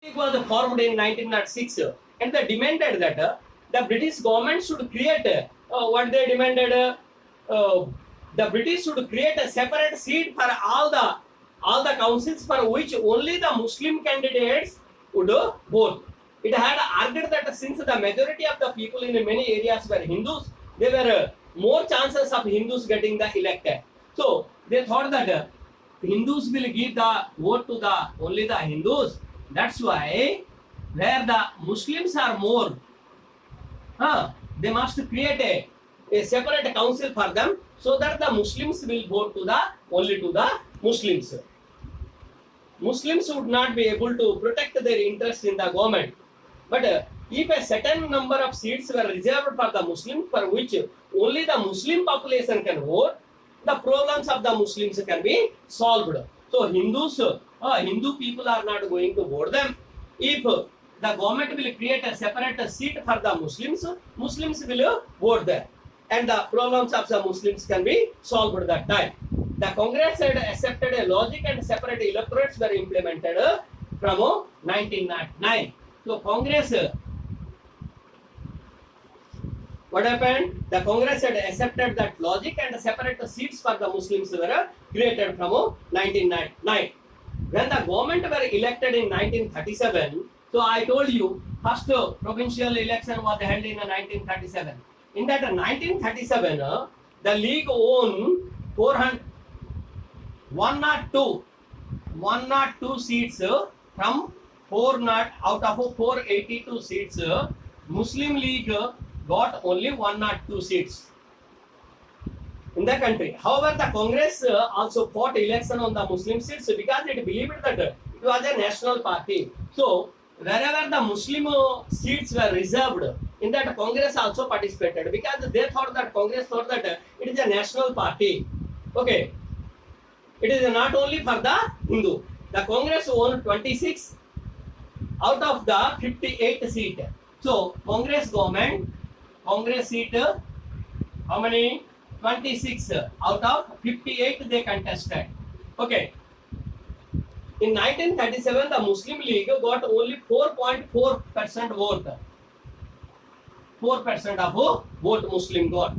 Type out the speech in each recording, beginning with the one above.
It was formed in 1906 and they demanded that the British government should create what they demanded the British should create a separate seat for all the councils for which only the Muslim candidates would vote. It had argued that since the majority of the people in many areas were Hindus, there were more chances of Hindus getting the elected. So they thought that Hindus will give the vote to the only the Hindus. That's why where the Muslims are more, they must create a separate council for them so that the Muslims will vote to the only to the Muslims. Muslims would not be able to protect their interests in the government. But if a certain number of seats were reserved for the Muslims, for which only the Muslim population can vote, the problems of the Muslims can be solved. So Hindu people are not going to vote them. If the government will create a separate seat for the Muslims, Muslims will vote there, and the problems of the Muslims can be solved at that time. The Congress had accepted a logic and separate electorates were implemented from 1909. So Congress, what happened? The Congress had accepted that logic and separate seats for the Muslims were created from 1909. When the government were elected in 1937, so I told you, first provincial election was held in 1937. In that 1937, the League won 102 seats from out of 482 seats. Muslim League got only 102 seats in the country. However, the Congress also fought election on the Muslim seats because it believed that it was a national party. So wherever the Muslim seats were reserved, in that Congress also participated because they thought that Congress thought that it is a national party. Okay, it is not only for the Hindu. The Congress won 26 out of the 58 seat. So Congress seat, how many? 26 out of 58 they contested. Okay. In 1937, the Muslim League got only 4.4% vote. 4% of vote Muslim got.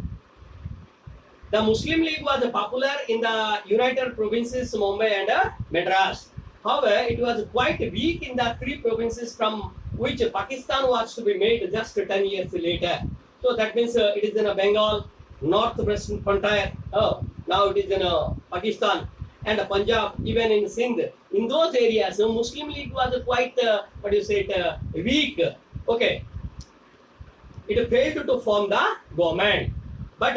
The Muslim League was popular in the United Provinces, Mumbai and Madras. However, it was quite weak in the three provinces from which Pakistan was to be made just 10 years later. So that means it is in Bengal, northwestern frontier. Now it is in Pakistan and Punjab, even in Sindh. In those areas, Muslim League was quite, weak. Okay. It failed to form the government. But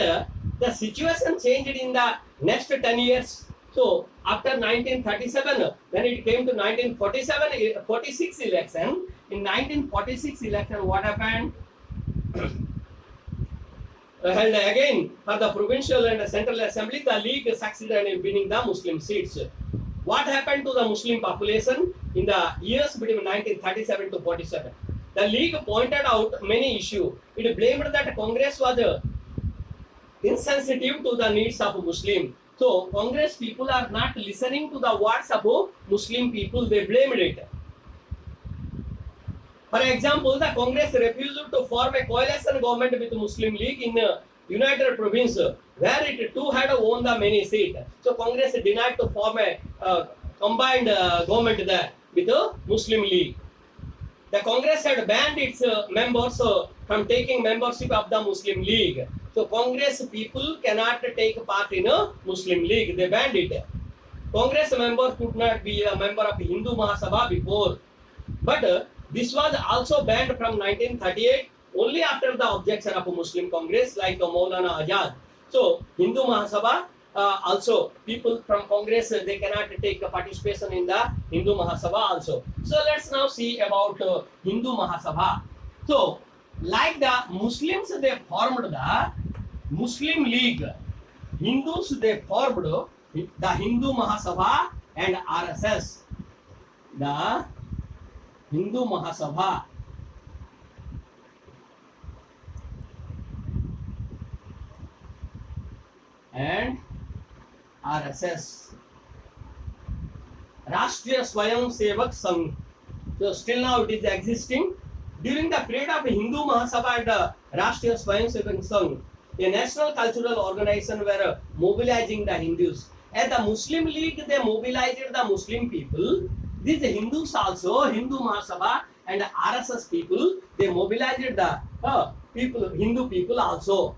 the situation changed in the next 10 years. So after 1937, when it came to 46 election, in 1946 election, what happened? Held again for the provincial and central assembly, the League succeeded in winning the Muslim seats. What happened to the Muslim population in the years between 1937 to 47? The League pointed out many issues. It blamed that Congress was insensitive to the needs of Muslim. So Congress people are not listening to the words of Muslim people. They blamed it. For example, the Congress refused to form a coalition government with Muslim League in United Province, where it too had won the many seats. So Congress denied to form a combined government there with the Muslim League. The Congress had banned its members from taking membership of the Muslim League. So Congress people cannot take part in a Muslim League. They banned it. Congress member could not be a member of Hindu Mahasabha before. But this was also banned from 1938 only after the objection of a Muslim Congress like Maulana Azad. So Hindu Mahasabha also people from Congress they cannot take participation in the Hindu Mahasabha also. So let's now see about Hindu Mahasabha. So like the Muslims they formed the Muslim League. Hindus they formed the Hindu Mahasabha and RSS. The Hindu Mahasabha and RSS, Rashtriya Swayam Sevak Sangh. So So still now it is existing. During the period of Hindu Mahasabha and Rashtriya Swayamsevak Sangh, a national cultural organization were mobilizing the Hindus. At the Muslim League, they mobilized the Muslim people. These Hindus also, Hindu Mahasabha and RSS people, they mobilized the people, Hindu people also.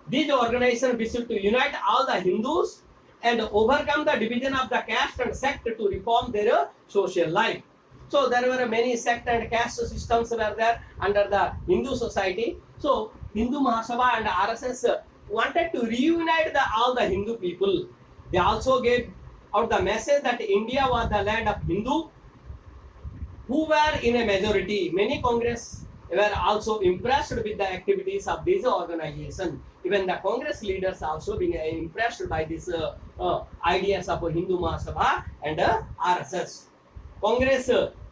These organizations wished to unite all the Hindus and overcome the division of the caste and sect to reform their social life. So there were many sect and caste systems were there under the Hindu society. So Hindu Mahasabha and RSS wanted to reunite all the Hindu people. They also gave out the message that India was the land of Hindu who were in a majority. Many Congress were also impressed with the activities of this organization. Even the Congress leaders also being impressed by these ideas of Hindu Mahasabha and RSS. Congress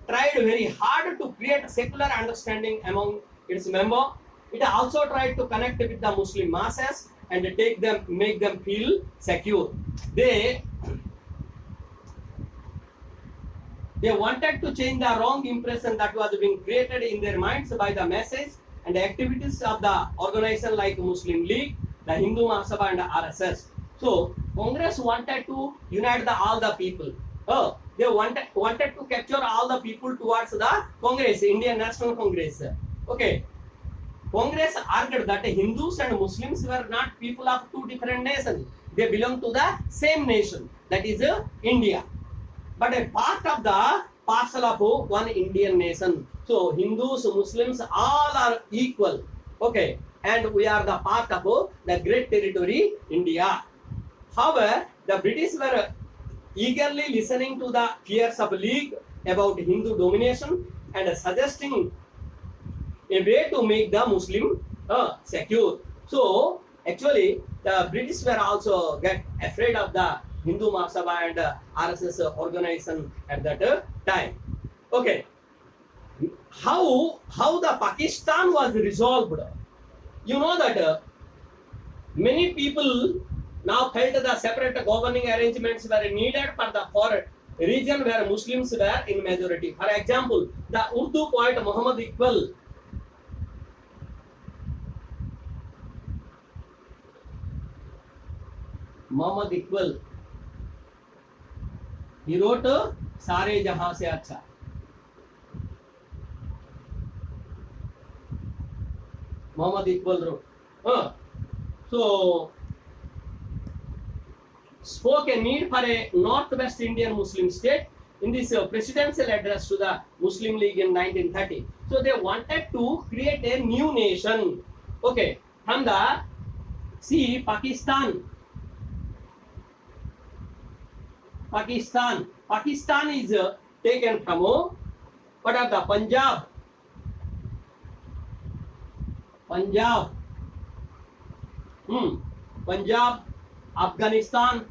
tried very hard to create secular understanding among its members. It also tried to connect with the Muslim masses and make them feel secure. They wanted to change the wrong impression that was being created in their minds by the message and the activities of the organization like Muslim League, the Hindu Mahasabha and RSS. So Congress wanted to unite all the people. They wanted to capture all the people towards the Congress, Indian National Congress. Okay. Congress argued that Hindus and Muslims were not people of two different nations. They belong to the same nation, that is India. But a part of the parcel of one Indian nation. So Hindus, Muslims, all are equal. Okay. And we are the part of the great territory, India. However, the British were eagerly listening to the fears of League about Hindu domination and suggesting a way to make the Muslim secure. So actually the British were also get afraid of the Hindu Mahasabha and RSS organization at that time. Okay, how the Pakistan was resolved? You know that many people now felt the separate governing arrangements were needed for region where Muslims were in majority. For example, the Urdu poet Muhammad Iqbal he wrote Sare Jahan Se Acha. Muhammad Iqbal wrote. So spoke a need for a Northwest Indian Muslim state in this presidential address to the Muslim League in 1930. So they wanted to create a new nation. Okay, from the Pakistan is taken from what are the Punjab, Afghanistan,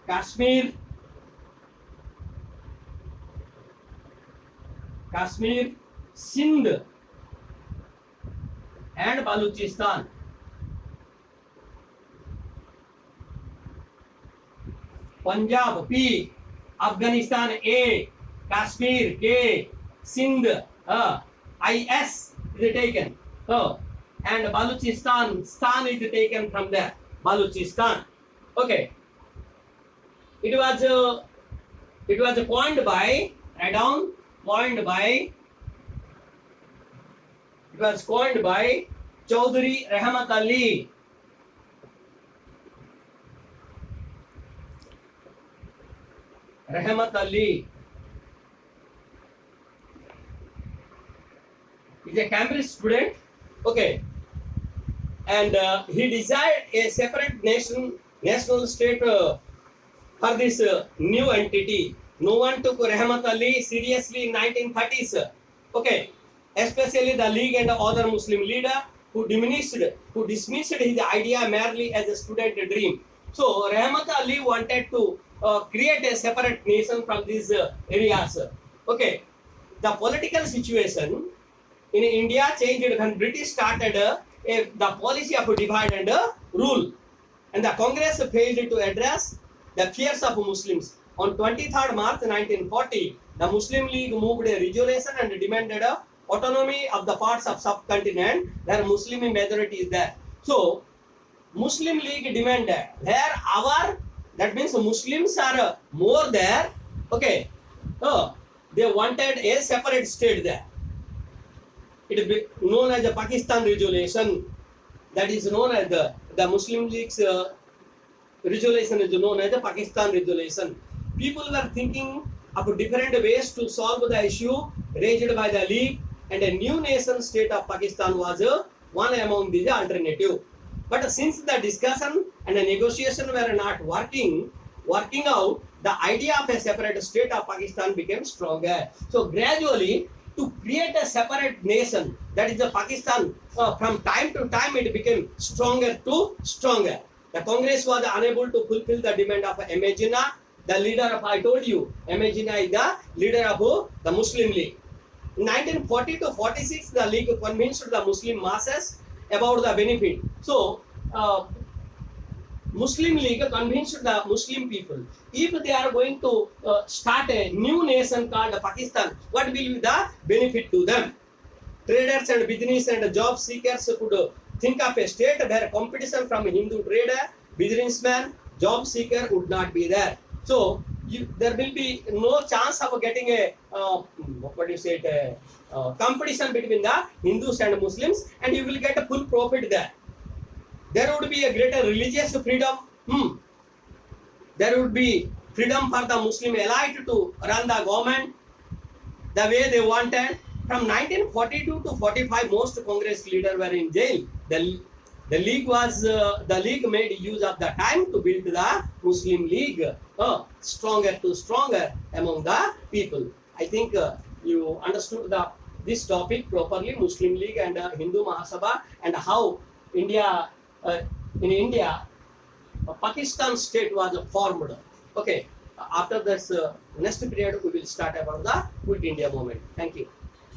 Kashmir, Sindh and Balochistan. Punjab P, Afghanistan A, Kashmir K, Sindh IS is taken. And Balochistan Stan is taken from there. Balochistan. Okay. It was coined by Chaudhry Rahmat Ali. He's a Cambridge student. Okay. And he desired a separate national state for this new entity. No one took Rahmat Ali seriously in 1930s. Okay, especially the League and other Muslim leader who dismissed his idea merely as a student dream. So Rahmat Ali wanted to create a separate nation from these areas. Okay, the political situation in India changed when British started the policy of divide and rule. and the Congress failed to address the fears of Muslims. On 23rd March 1940, the Muslim League moved a resolution and demanded a autonomy of the parts of subcontinent where Muslim majority is there. So, Muslim League demanded where our, that means Muslims are more there. Okay, they wanted a separate state there. It is known as the Pakistan Resolution. That is known as the Muslim League's resolution is known as the Pakistan Resolution. People were thinking of different ways to solve the issue raised by the League, and a new nation state of Pakistan was one among these alternative. But since the discussion and the negotiation were not working out, the idea of a separate state of Pakistan became stronger. So gradually, to create a separate nation, that is the Pakistan, from time to time it became stronger to stronger. The Congress was unable to fulfill the demand of M. A. Jinnah, the leader of, I told you, M. A. Jinnah is the leader of the Muslim League. In 1940 to 46, the League convinced the Muslim masses about the benefit. So, Muslim League convinced the Muslim people, if they are going to start a new nation called Pakistan, what will be the benefit to them? Traders and business and job seekers could think of a state where competition from Hindu trader, businessman, job seeker would not be there. So there will be no chance of getting a competition between the Hindus and Muslims, and you will get a full profit there. There would be a greater religious freedom. There would be freedom for the Muslim elite to run the government the way they wanted. From 1942 to 45, most Congress leaders were in jail. The League made use of the time to build the Muslim League stronger to stronger among the people. I think you understood this topic properly, Muslim League and Hindu Mahasabha, and how India, in India, Pakistan state was formed. Okay, after this next period, we will start about the Quit India movement. Thank you.